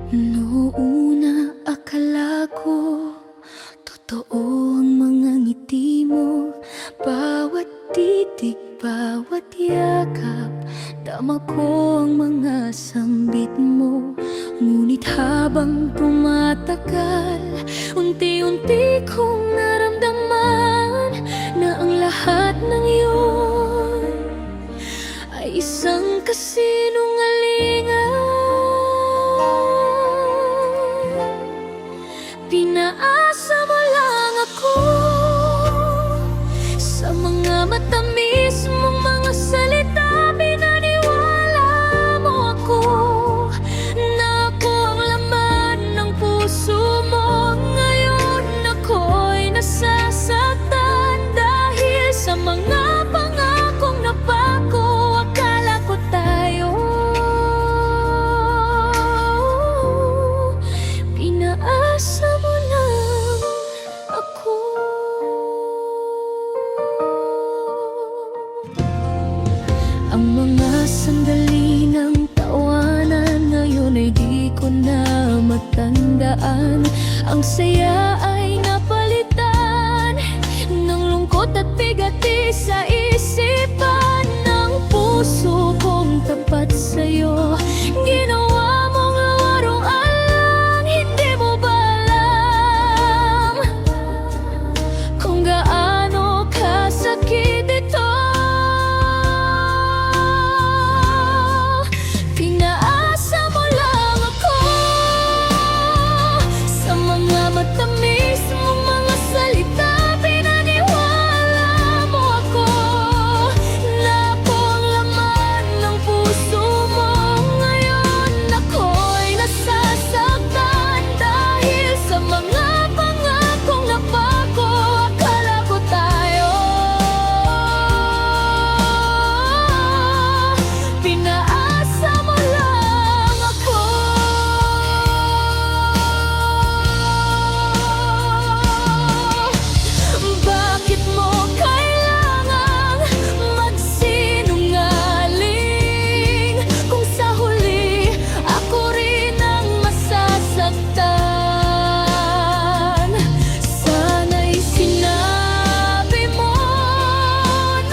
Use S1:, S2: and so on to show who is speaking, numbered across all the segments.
S1: Noona akala ko totoo ang mga ngiti mo. Bawat titig, bawat yakap, dama ko ang mga sambit mo. Ngunit habang tumatagal, unti-unti kong naramdaman na ang lahat ng iyon ay isang kasinungalingan. Pinaasa mo lang ako sa mga matamis mong mga salita. Pinaniwala mo ako na ako ang laman ng puso mo. Ngayon ako'y nasasaktan dahil sa mga pangakong napako. Akala ko tayo pinaasa mo lang ako. Ang mga sandali ng tawanan ngayon ay di ko na matandaan. Ang saya ay napalitan ng lungkot at bigati sa isipan. Ng puso kong tapat sa'yo, ginawa mong laruan. Hindi mo ba alam kung gaano kasakit ito? Pinaasa mo lang ako sa mga matamis mong mga salita. Pinaniwala mo ako na ako ang laman ng puso mo. Ngayon ako'y nasasaktan dahil sa mga pangakong napako. Akala ko tayo pinaasa mo lang ako. Bakit mo kailangang magsinungaling kung sa huli ako rin ang masasaktan? Sana'y sinabi mo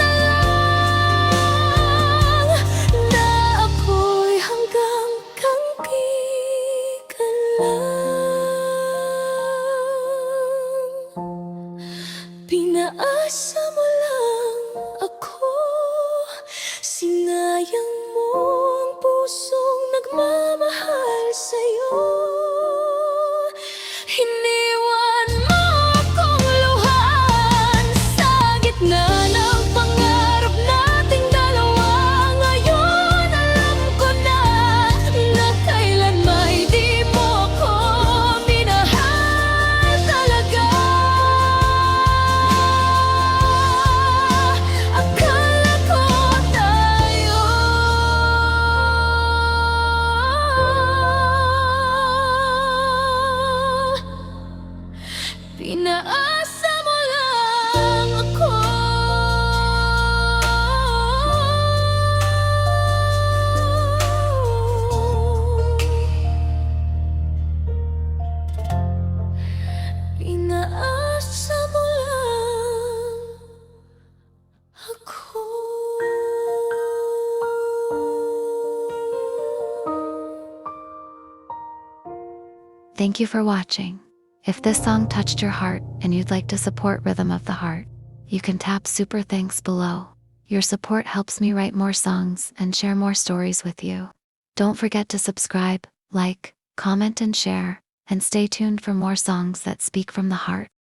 S1: na lang na ako'y hanggang kaibigan lang. Pinaasa mo lang ako, sinayang mo ang pusong nagmamahal sa'yo. Iniwan mo akong luhaan sa gitna ng pangarap nating dalawa. Ngayon alam ko na kailanman di mo ako minahal talaga. Akala ko tayo pinaasa mo lang ako. Pinaasa mo lang ako.
S2: Thank you for watching. If this song touched your heart and you'd like to support Rhythm of the Heart, you can tap Super Thanks below. Your support helps me write more songs and share more stories with you. Don't forget to subscribe, like, comment and share, and stay tuned for more songs that speak from the heart.